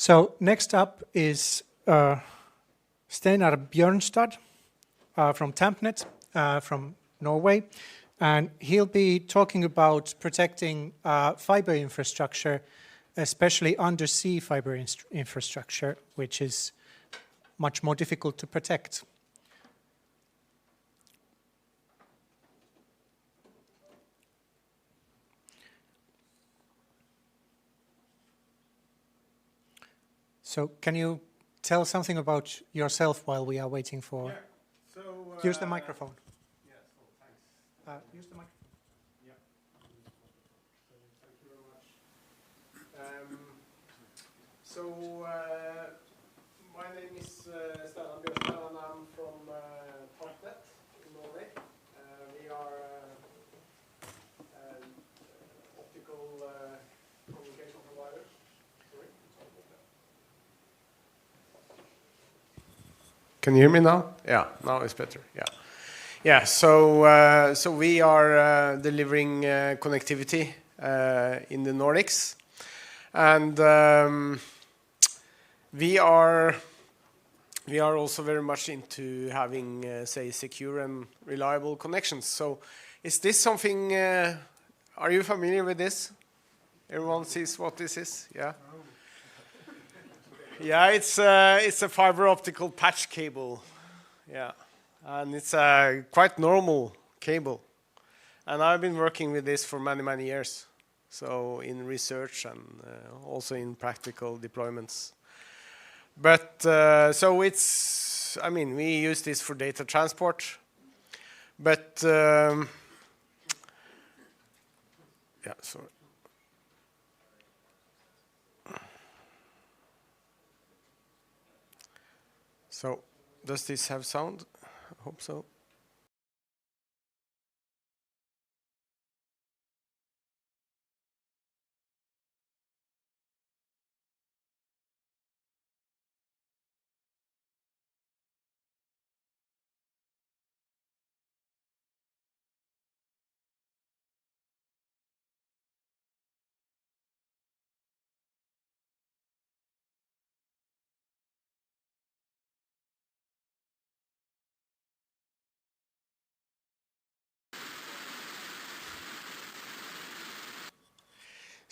So next up is Steinar Bjørnstad from Tampnet from Norway, and he'll be talking about protecting fiber infrastructure, especially undersea fiber infrastructure, which is much more difficult to protect. So can you tell something about yourself while we are waiting for... Yeah. So, use the microphone. Yes, thanks. Use the microphone. Yeah. Thank you very much. My name is Steinar Bjørnstad, and I'm from Tampnet in Norway. We are an optical communication provider. Sorry. Can you hear me now? Yeah, now it's better. Yeah. Yeah, so we are delivering connectivity in the Nordics, and we are also very much into having, say, secure and reliable connections. So, is this something? Are you familiar with this? Everyone sees what this is, yeah. Yeah, it's a fiber optical patch cable, yeah. And it's a quite normal cable. And I've been working with this for many, many years. So in research and also in practical deployments. But so it's, I mean, we use this for data transport. But, yeah, sorry. So, does this have sound? I hope so.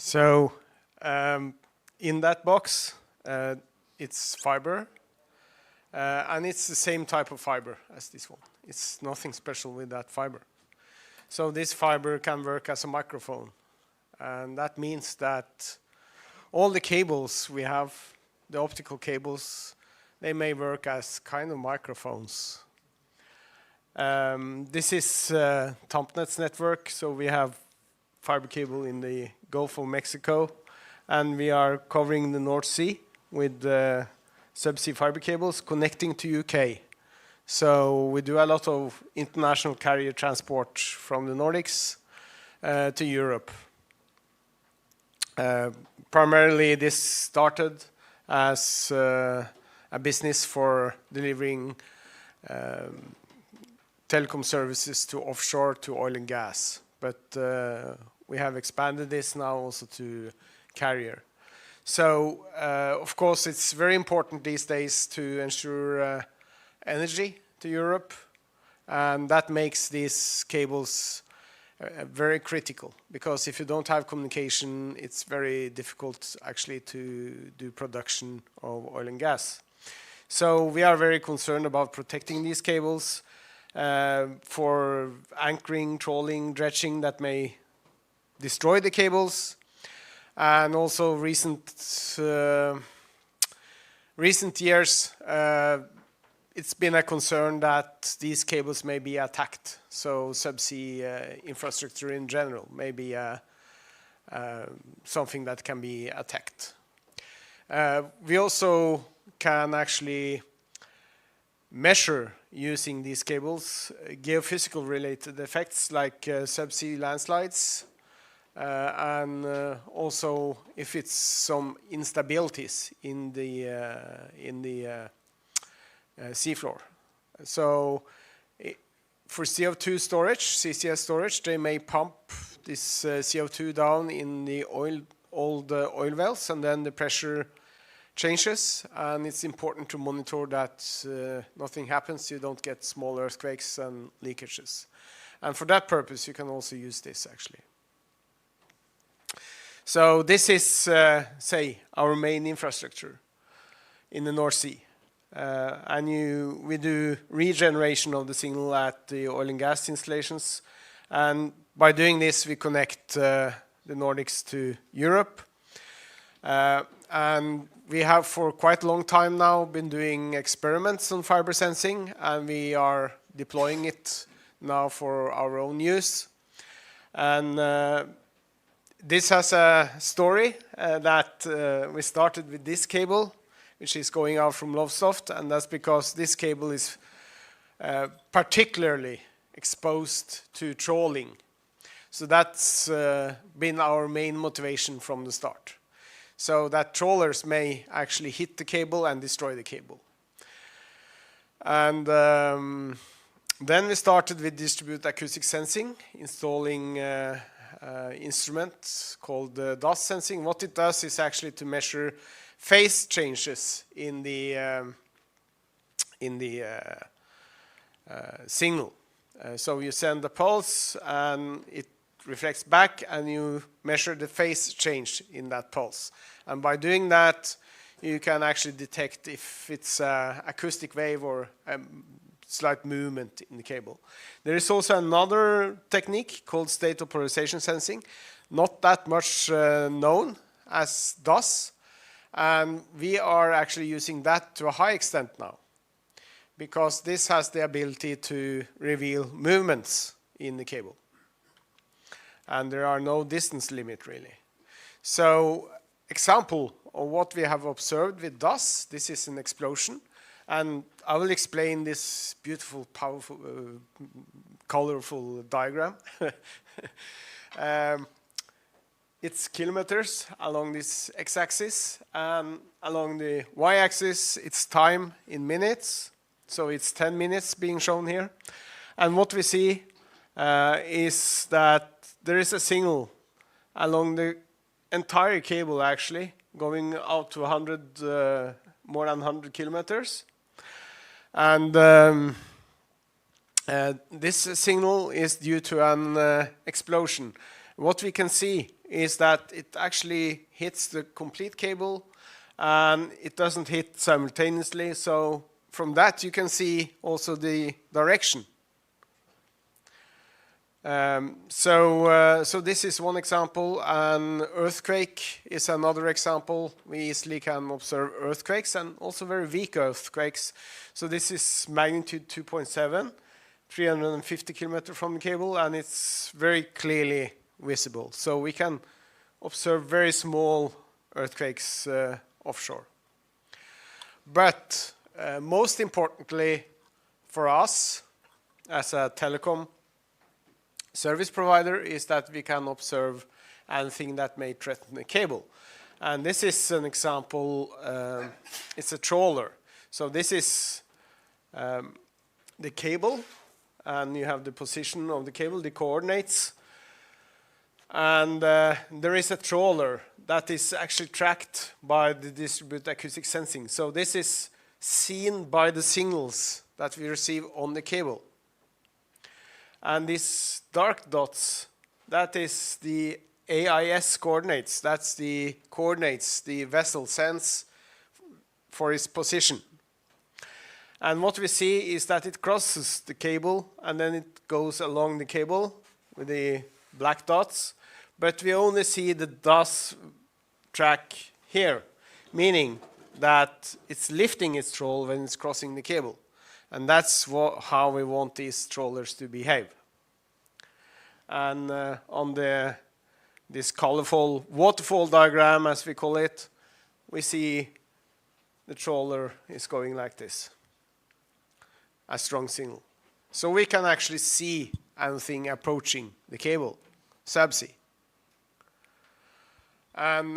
So, in that box, it's fiber, and it's the same type of fiber as this one. It's nothing special with that fiber. So this fiber can work as a microphone, and that means that all the cables we have, the optical cables, they may work as kind of microphones. This is Tampnet's network, so we have fiber cable in the Gulf of Mexico, and we are covering the North Sea with subsea fiber cables connecting to UK. So we do a lot of international carrier transport from the Nordics to Europe. Primarily this started as a business for delivering telecom services to offshore to oil and gas. But we have expanded this now also to carrier. So, of course, it's very important these days to ensure energy to Europe, and that makes these cables very critical, because if you don't have communication, it's very difficult actually to do production of oil and gas. So we are very concerned about protecting these cables for anchoring, trawling, dredging that may destroy the cables, and also recent years it's been a concern that these cables may be attacked. So subsea infrastructure in general may be something that can be attacked. We also can actually measure using these cables geophysical related effects like subsea landslides, and also if it's some instabilities in the seafloor. So for CO2 storage, CCS storage, they may pump this CO2 down in the old oil wells, and then the pressure changes, and it's important to monitor that nothing happens, you don't get small earthquakes and leakages. And for that purpose, you can also use this actually. So this is, say, our main infrastructure in the North Sea. And we do regeneration of the signal at the oil and gas installations. And by doing this, we connect the Nordics to Europe. And we have for quite a long time now been doing experiments on fiber sensing, and we are deploying it now for our own use. And this has a story that we started with this cable, which is going out from Lowestoft, and that's because this cable is particularly exposed to trawling. So that's been our main motivation from the start. So that trawlers may actually hit the cable and destroy the cable. And then we started with distributed acoustic sensing, installing instruments called DAS sensing. What it does is actually to measure phase changes in the signal. So you send a pulse and it reflects back, and you measure the phase change in that pulse. And by doing that, you can actually detect if it's an acoustic wave or a slight movement in the cable. There is also another technique called state of polarization sensing, not that much known as DAS, and we are actually using that to a high extent now, because this has the ability to reveal movements in the cable. And there are no distance limit really. So, example of what we have observed with DAS, this is an explosion. And I will explain this beautiful, powerful, colorful diagram. It's kilometers along this x-axis, and along the y-axis it's time in minutes. So it's 10 minutes being shown here. And what we see is that there is a signal along the entire cable actually, going out to 100, more than 100 kilometers. And this signal is due to an explosion. What we can see is that it actually hits the complete cable, and it doesn't hit simultaneously. So from that you can see also the direction. So this is one example. An earthquake is another example. We easily can observe earthquakes and also very weak earthquakes. So this is magnitude 2.7, 350 kilometers from the cable, and it's very clearly visible. So we can observe very small earthquakes offshore. But most importantly for us as a telecom service provider is that we can observe anything that may threaten the cable. And this is an example, it's a trawler. So this is the cable, and you have the position of the cable, the coordinates. And there is a trawler that is actually tracked by the distributed acoustic sensing. So this is seen by the signals that we receive on the cable. And these dark dots, that is the AIS coordinates. That's the coordinates the vessel sends for its position. And what we see is that it crosses the cable, and then it goes along the cable with the black dots. But we only see the DAS track here, meaning that it's lifting its trawl when it's crossing the cable. And that's how we want these trawlers to behave. And on this colorful waterfall diagram, as we call it, we see the trawler is going like this. A strong signal. So we can actually see anything approaching the cable, subsea. And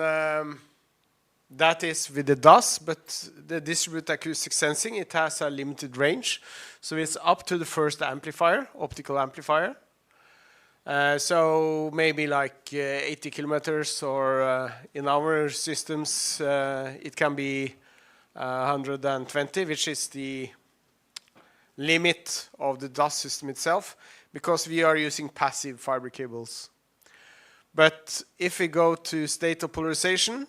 that is with the DAS, but the distributed acoustic sensing, it has a limited range. So it's up to the first amplifier, optical amplifier. So maybe like 80 kilometers, or in our systems it can be 120, which is the limit of the DAS system itself, because we are using passive fiber cables. But if we go to state of polarization,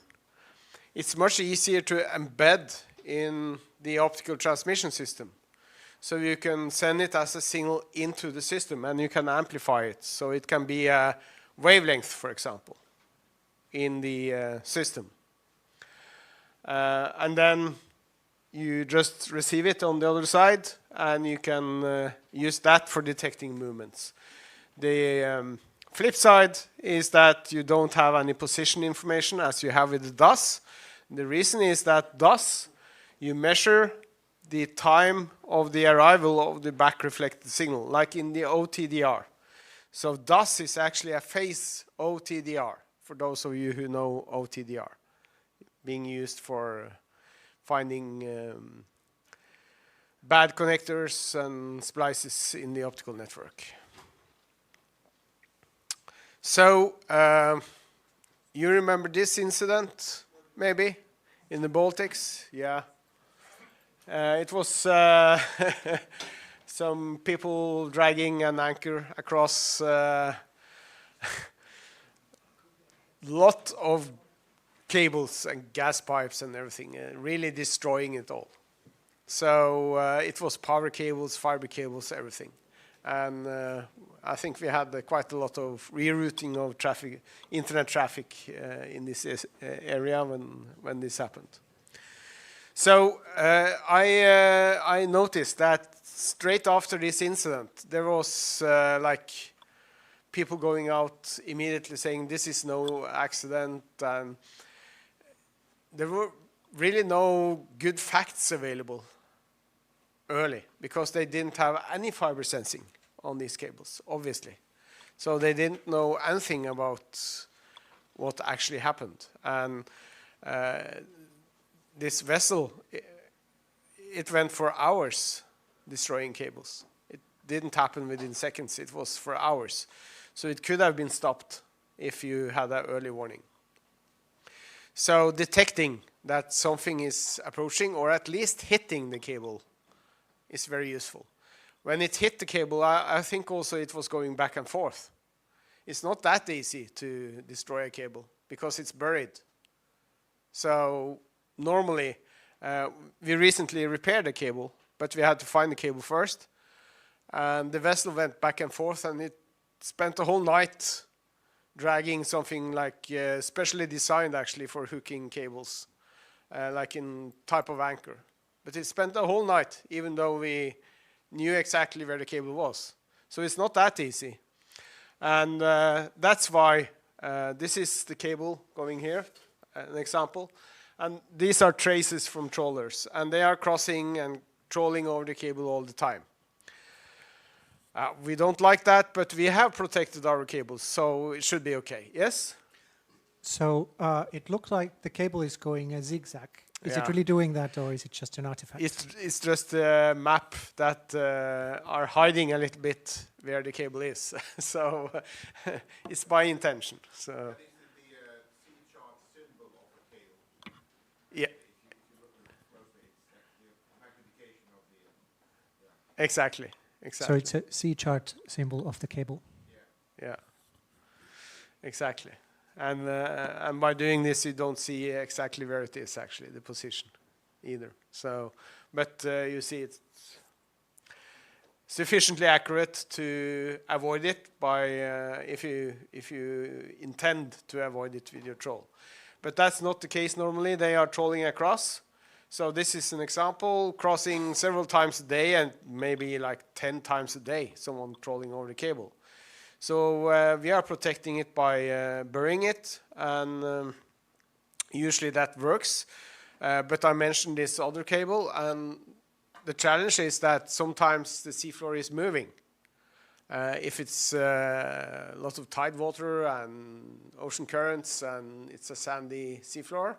it's much easier to embed in the optical transmission system. So you can send it as a signal into the system, and you can amplify it. So it can be a wavelength, for example, in the system. And then you just receive it on the other side, and you can use that for detecting movements. The flip side is that you don't have any position information as you have with the DAS. The reason is that DAS, you measure the time of the arrival of the back reflected signal, like in the OTDR. So DAS is actually a phase OTDR, for those of you who know OTDR, being used for finding bad connectors and splices in the optical network. So you remember this incident, maybe, in the Baltics? Yeah. It was some people dragging an anchor across lot of cables and gas pipes and everything, really destroying it all. So it was power cables, fiber cables, everything. And I think we had quite a lot of rerouting of traffic, internet traffic in this area when this happened. So I noticed that straight after this incident, there was like people going out immediately saying this is no accident, and there were really no good facts available early, because they didn't have any fiber sensing on these cables, obviously. So they didn't know anything about what actually happened. And this vessel, it went for hours destroying cables. It didn't happen within seconds, it was for hours. So it could have been stopped if you had an early warning. So detecting that something is approaching, or at least hitting the cable, is very useful. When it hit the cable, I think also it was going back and forth. It's not that easy to destroy a cable, because it's buried. So normally, we recently repaired a cable, but we had to find the cable first. And the vessel went back and forth, and it spent the whole night dragging something like specially designed actually for hooking cables, like in type of anchor. But it spent the whole night, even though we knew exactly where the cable was. So it's not that easy. And that's why this is the cable going here, an example. And these are traces from trawlers, and they are crossing and trawling over the cable all the time. We don't like that, but we have protected our cables, so it should be okay. Yes? So it looks like the cable is going a zigzag. Is it really doing that, or is it just an artifact? It's just a map that are hiding a little bit where the cable is. So it's by intention. So that is the C-chart symbol of the cable. yeah. If you look at it closely, it's actually a magnification of the... Exactly. So it's a C-chart symbol of the cable. Yeah. Exactly. And by doing this, you don't see exactly where it is, actually, the position either. So, but you see it's sufficiently accurate to avoid it by if you intend to avoid it with your troll. But that's not the case normally. They are trolling across. So this is an example, crossing several times a day, and maybe like 10 times a day, someone trolling over the cable. So we are protecting it by burying it, and usually that works. But I mentioned this other cable, and the challenge is that sometimes the seafloor is moving. If it's a lot of tide water and ocean currents and it's a sandy seafloor,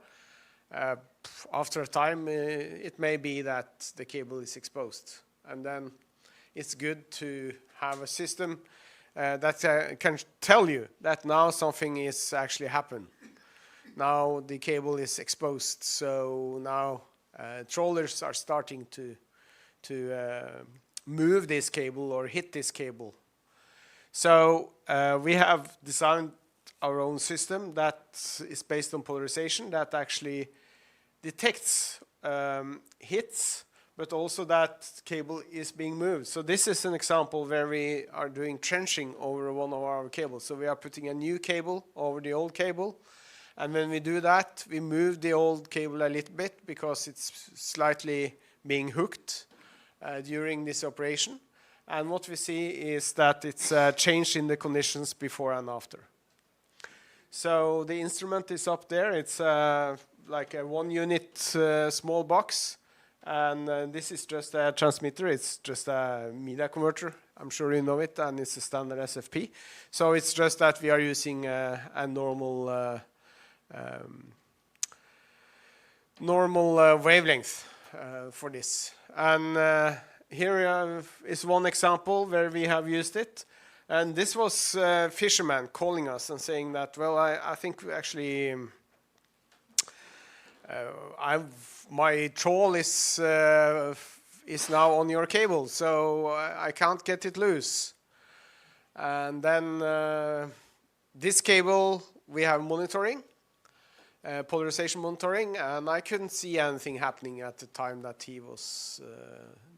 after a time it may be that the cable is exposed. And then it's good to have a system that can tell you that now something is actually happened. Now the cable is exposed, so now trawlers are starting to move this cable or hit this cable. So we have designed our own system that is based on polarization that actually detects hits, but also that cable is being moved. So this is an example where we are doing trenching over one of our cables. So we are putting a new cable over the old cable. And when we do that, we move the old cable a little bit because it's slightly being hooked during this operation. And what we see is that it's a change in the conditions before and after. So the instrument is up there. It's like a 1 unit small box. And this is just a transmitter. It's just a media converter. I'm sure you know it. And it's a standard SFP. So it's just that we are using a normal wavelength for this. And here is one example where we have used it. And this was a fisherman calling us and saying that, well, I think actually my trawl is now on your cable, so I can't get it loose. And then this cable we have monitoring, polarization monitoring, and I couldn't see anything happening at the time that he was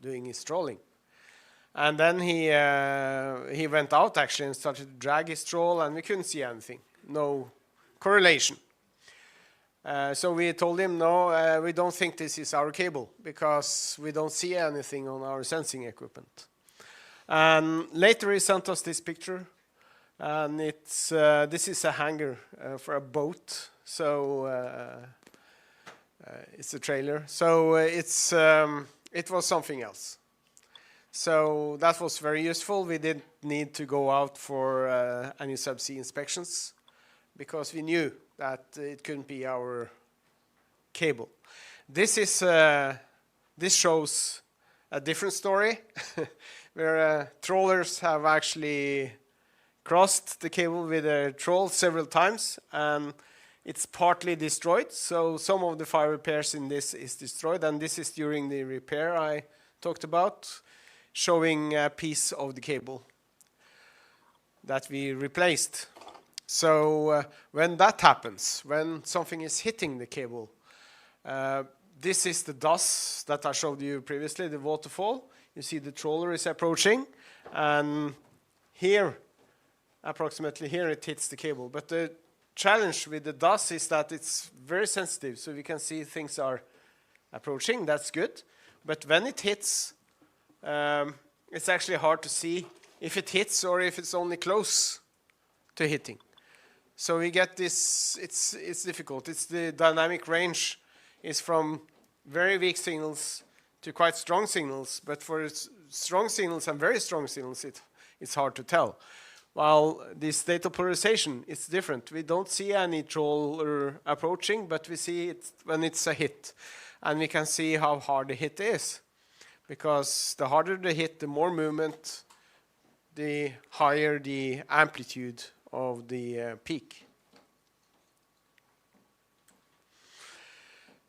doing his trawling. And then he went out actually and started to drag his trawl, and we couldn't see anything, no correlation. So we told him, no, we don't think this is our cable because we don't see anything on our sensing equipment. And later he sent us this picture, and it's this is a hanger for a boat. So it's a trailer. So it was something else. So that was very useful. We didn't need to go out for any subsea inspections because we knew that it couldn't be our cable. This shows a different story where trawlers have actually crossed the cable with a trawl several times, and it's partly destroyed. So some of the fiber pairs in this is destroyed, and this is during the repair I talked about, showing a piece of the cable that we replaced. So when that happens, when something is hitting the cable, this is the DOS that I showed you previously, the waterfall. You see the trawler is approaching, and here, approximately here, it hits the cable. But the challenge with the DOS is that it's very sensitive, so we can see things are approaching. That's good. But when it hits, it's actually hard to see if it hits or if it's only close to hitting. So we get this, it's difficult. It's the dynamic range is from very weak signals to quite strong signals, but for strong signals and very strong signals, it's hard to tell. While this state of polarization is different. We don't see any trawler approaching, but we see it when it's a hit. And we can see how hard the hit is. Because the harder the hit, the more movement, the higher the amplitude of the peak.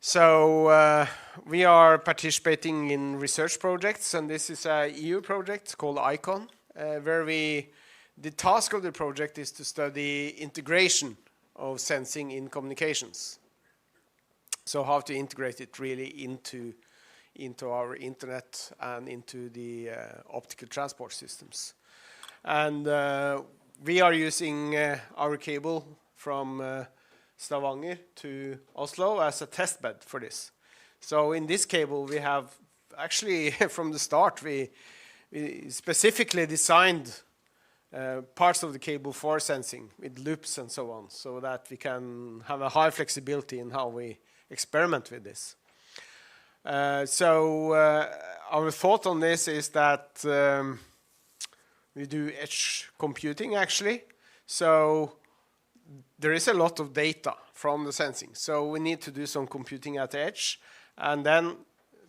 So we are participating in research projects, and this is a EU project called ICON, where the task of the project is to study integration of sensing in communications. So how to integrate it really into our internet and into the optical transport systems. And we are using our cable from Stavanger to Oslo as a test bed for this. So in this cable we have actually from the start we specifically designed parts of the cable for sensing with loops and so on, so that we can have a high flexibility in how we experiment with this. So our thought on this is that we do edge computing actually. So there is a lot of data from the sensing. So we need to do some computing at the edge, and then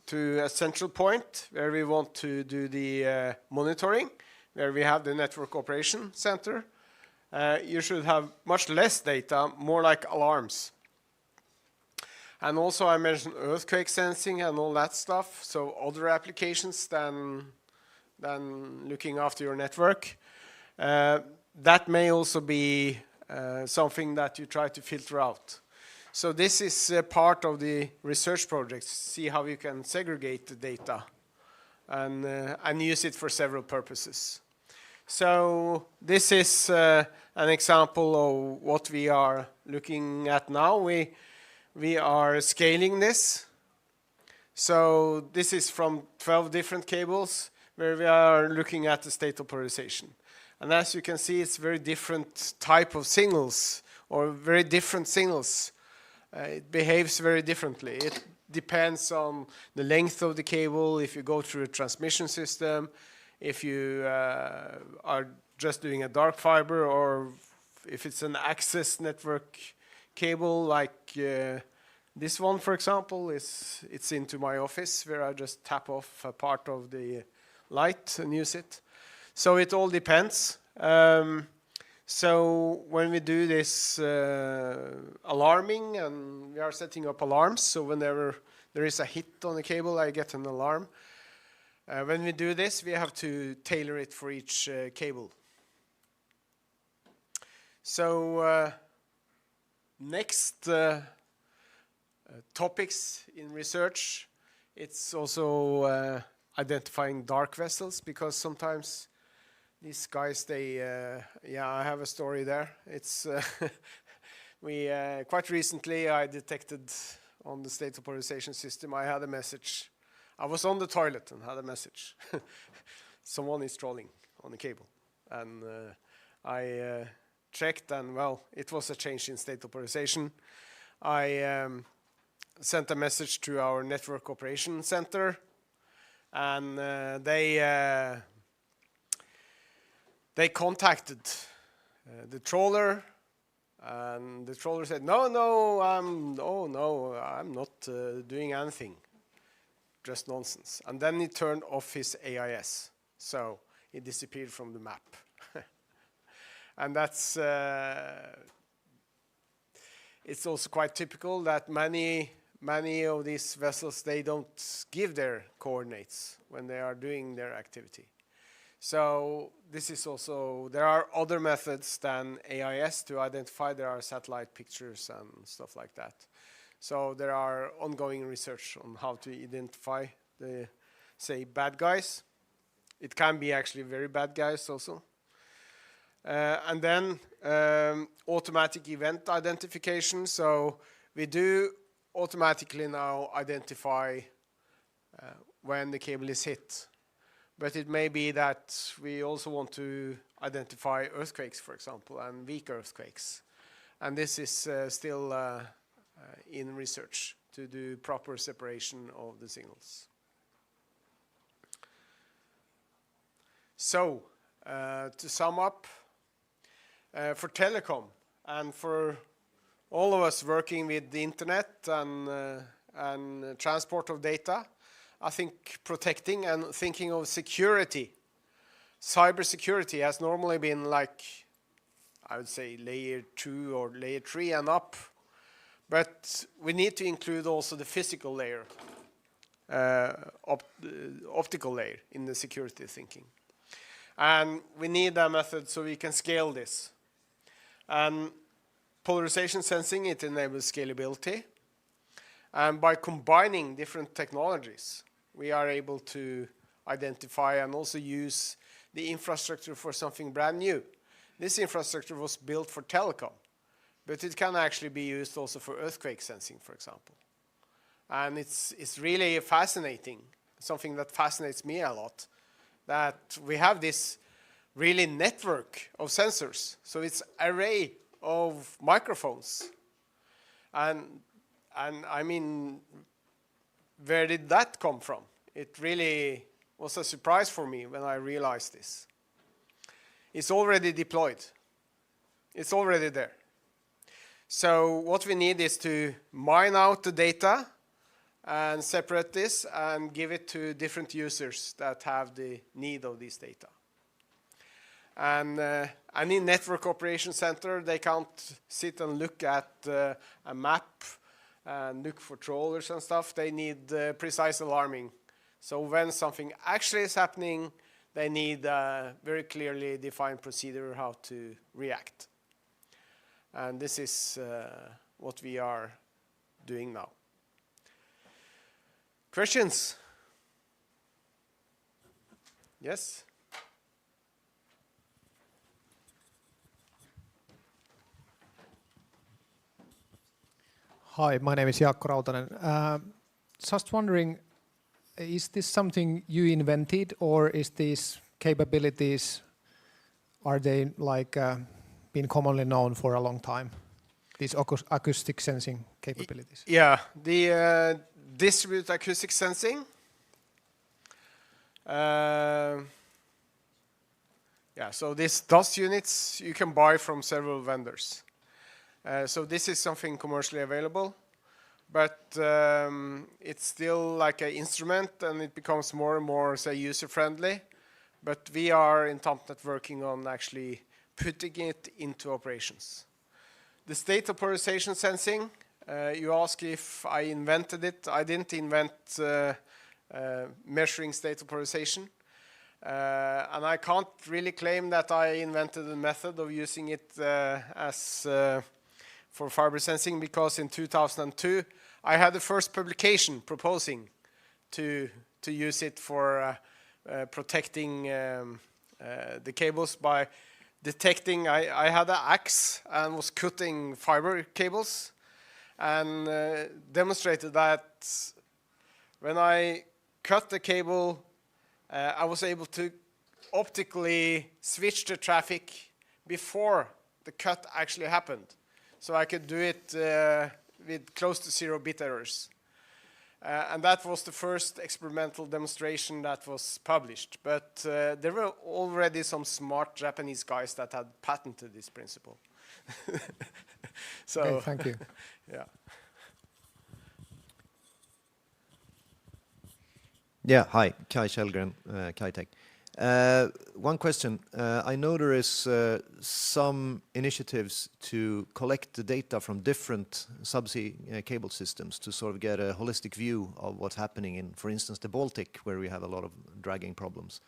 to a central point where we want to do the monitoring, where we have the network operation center, you should have much less data, more like alarms. And also I mentioned earthquake sensing and all that stuff, so other applications than looking after your network. That may also be something that you try to filter out. So this is part of the research project, see how you can segregate the data and use it for several purposes. So this is an example of what we are looking at now. We are scaling this. So this is from 12 different cables where we are looking at the state of polarization. And as you can see, it's very different type of signals or very different signals. It behaves very differently. It depends on the length of the cable, if you go through a transmission system, if you are just doing a dark fiber, or if it's an access network cable like this one, for example, it's into my office where I just tap off a part of the light and use it. So it all depends. So when we do this alarming, and we are setting up alarms, so whenever there is a hit on the cable, I get an alarm. When we do this, we have to tailor it for each cable. So next topics in research, it's also identifying dark vessels, because sometimes these guys, they, yeah, I have a story there. It's, quite recently I detected on the state of polarization system, I had a message. I was on the toilet and had a message. Someone is trolling on the cable. And I checked, and well, it was a change in state of polarization. I sent a message to our network operation center, and they contacted the troller, and the troller said, no, I'm not doing anything, just nonsense. And then he turned off his AIS, so he disappeared from the map. And that's, it's also quite typical that many of these vessels, they don't give their coordinates when they are doing their activity. So this is also, there are other methods than AIS to identify. There are satellite pictures and stuff like that. So there are ongoing research on how to identify the, say, bad guys. It can be actually very bad guys also. And then automatic event identification. So we do automatically now identify when the cable is hit. But it may be that we also want to identify earthquakes, for example, and weak earthquakes. And this is still in research to do proper separation of the signals. So, to sum up, for telecom and for all of us working with the internet and transport of data, I think protecting and thinking of security, cybersecurity has normally been like, I would say, layer 2 or layer 3 and up. But we need to include also the physical layer, optical layer in the security thinking. And we need a method so we can scale this. And polarization sensing, it enables scalability. And by combining different technologies, we are able to identify and also use the infrastructure for something brand new. This infrastructure was built for telecom, but it can actually be used also for earthquake sensing, for example. And it's really fascinating, something that fascinates me a lot, that we have this really network of sensors. So it's an array of microphones. And I mean, where did that come from? It really was a surprise for me when I realized this. It's already deployed. It's already there. So what we need is to mine out the data and separate this and give it to different users that have the need of this data. And any network operation center, they can't sit and look at a map and look for trawlers and stuff. They need precise alarming. So when something actually is happening, they need a very clearly defined procedure how to react. And this is what we are doing now. Questions? Yes? Hi, my name is Jaakko Rautanen. Just wondering, is this something you invented, or is these capabilities, are they like been commonly known for a long time? These acoustic sensing capabilities. Yeah, the distributed acoustic sensing. Yeah, so these DOS units you can buy from several vendors. So this is something commercially available, but it's still like an instrument, and it becomes more and more, say, user-friendly. But we are in Tampnet working on actually putting it into operations. The state of polarization sensing, you ask if I invented it. I didn't invent measuring state of polarization. And I can't really claim that I invented the method of using it as for fiber sensing, because in 2002 I had the first publication proposing to use it for protecting the cables by detecting. I had an axe and was cutting fiber cables, and demonstrated that when I cut the cable, I was able to optically switch the traffic before the cut actually happened. So I could do it with close to 0 bit errors. And that was the first experimental demonstration that was published. But there were already some smart Japanese guys that had patented this principle. So, Okay, thank you. Yeah. Yeah, hi, Kai Kjellgren, Kitech. One question. I know there is some initiatives to collect the data from different subsea cable systems to sort of get a holistic view of what's happening in, for instance, the Baltic, where we have a lot of dragging problems.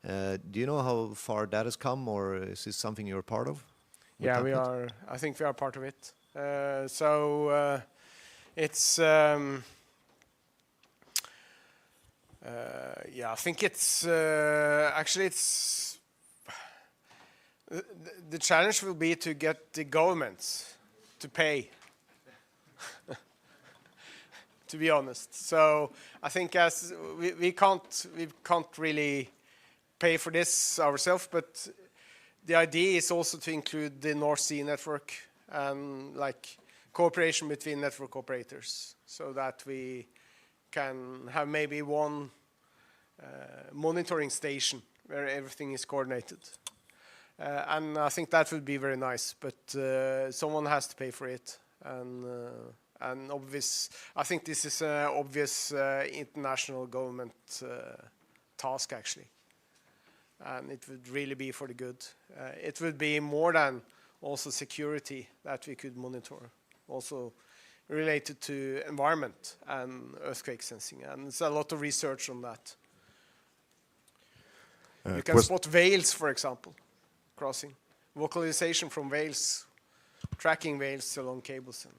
Do you know how far that has come, or is this something you're part of? Yeah, we are. I think we are part of it. It's. Yeah, I think it's actually it's the challenge will be to get the governments to pay. To be honest, so I think as we can't really pay for this ourselves, but the idea is also to include the North Sea network and like cooperation between network operators, so that we can have maybe one monitoring station where everything is coordinated. And I think that would be very nice, but someone has to pay for it. And obvious, I think this is an obvious international government task, actually. And it would really be for the good. It would be more than also security that we could monitor. Also related to environment and earthquake sensing, and there's a lot of research on that. You can spot whales, for example, crossing. Vocalization from whales, tracking whales along cables. And,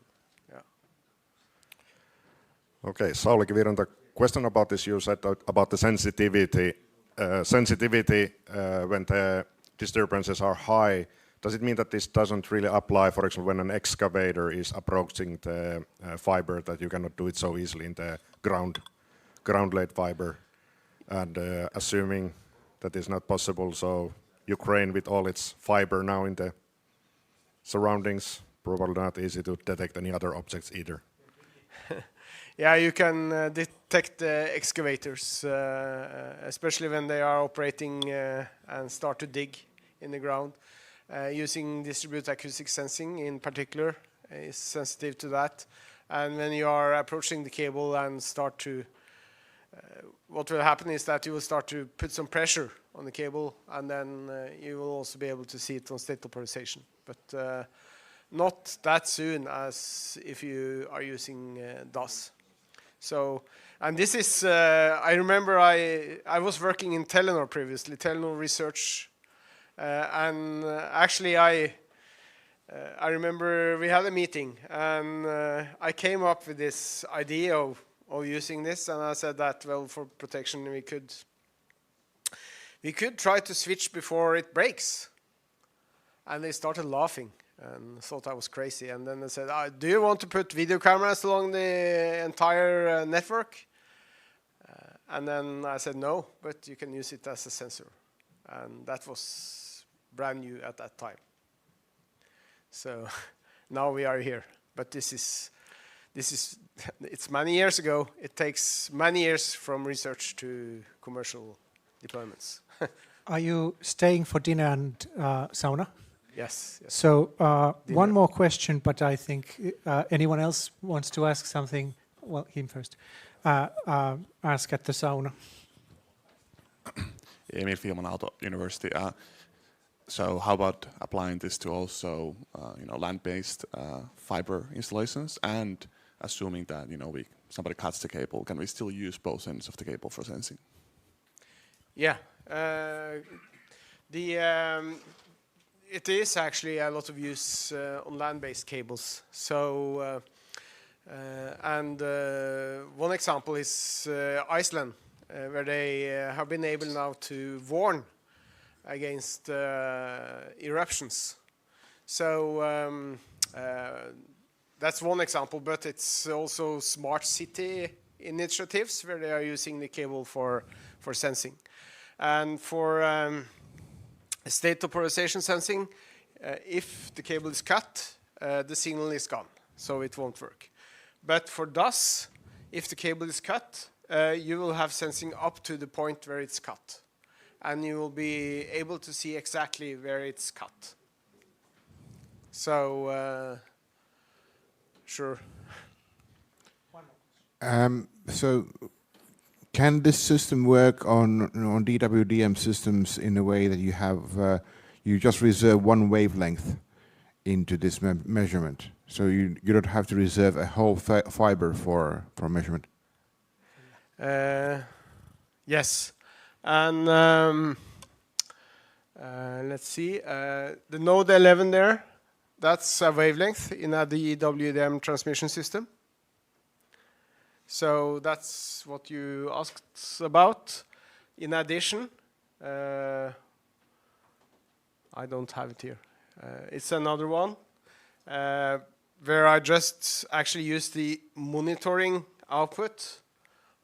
yeah. Okay, Sauli Kiviranta, question about this. You said about the sensitivity. When the disturbances are high, does it mean that this doesn't really apply, for example, when an excavator is approaching the fiber, that you cannot do it so easily in the ground-laid fiber? And assuming that is not possible, so Ukraine with all its fiber now in the surroundings, probably not easy to detect any other objects either. Yeah, you can detect excavators, especially when they are operating and start to dig in the ground. Using distributed acoustic sensing in particular is sensitive to that. And when you are approaching the cable and start to, what will happen is that you will start to put some pressure on the cable, and then you will also be able to see it on state polarization. But not that soon as if you are using DAS. So, and this is, I remember I was working in Telenor previously, Telenor Research, and actually I remember we had a meeting, and I came up with this idea of using this, and I said that, well, for protection we could try to switch before it breaks. And they started laughing and thought I was crazy. And then they said, do you want to put video cameras along the entire network? And then I said, no, but you can use it as a sensor. And that was brand new at that time. So now we are here. But this is it's many years ago. It takes many years from research to commercial deployments. Are you staying for dinner and sauna? Yes. So one more question, but I think anyone else wants to ask something? Well, him first. Ask at the sauna. Emil Fielman, Aalto University. So how about applying this to also land-based fiber installations, and assuming that somebody cuts the cable, can we still use both ends of the cable for sensing? Yeah. It is actually a lot of use on land-based cables. So, and one example is Iceland, where they have been able now to warn against eruptions. So that's one example, but it's also smart city initiatives where they are using the cable for sensing. And for state polarization sensing, if the cable is cut, the signal is gone, so it won't work. But for DAS, if the cable is cut, you will have sensing up to the point where it's cut. And you will be able to see exactly where it's cut. So, sure. So, can this system work on DWDM systems in a way that you have you just reserve one wavelength into this measurement, so you don't have to reserve a whole fiber for measurement? Yes, and let's see, the node 11 there, that's a wavelength in a DWDM transmission system. So that's what you asked about. In addition, I don't have it here. It's another one where I just actually use the monitoring output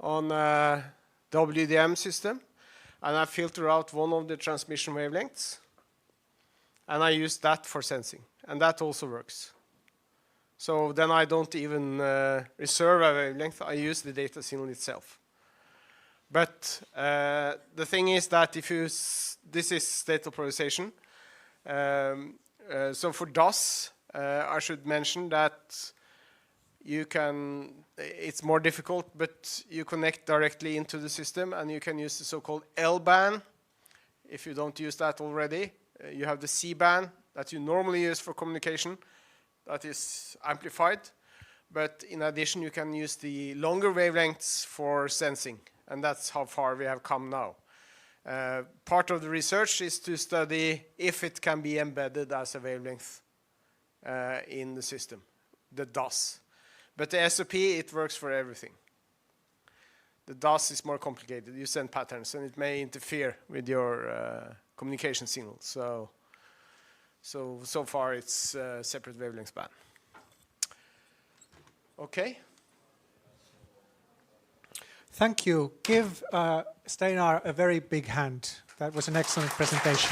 on a WDM system, and I filter out one of the transmission wavelengths, and I use that for sensing, and that also works. So then I don't even reserve a wavelength, I use the data signal itself. But the thing is that if you, this is state polarization. So for DAS, I should mention that you can, it's more difficult, but you connect directly into the system and you can use the so-called L-band. If you don't use that already, you have the C-band that you normally use for communication. That is amplified, but in addition you can use the longer wavelengths for sensing, and that's how far we have come now. Part of the research is to study if it can be embedded as a wavelength in the system, the DAS. But the SOP, it works for everything. The DAS is more complicated. You send patterns and it may interfere with your communication signal. So far it's separate wavelength band. Okay. Thank you. Give Steinar a very big hand. That was an excellent presentation.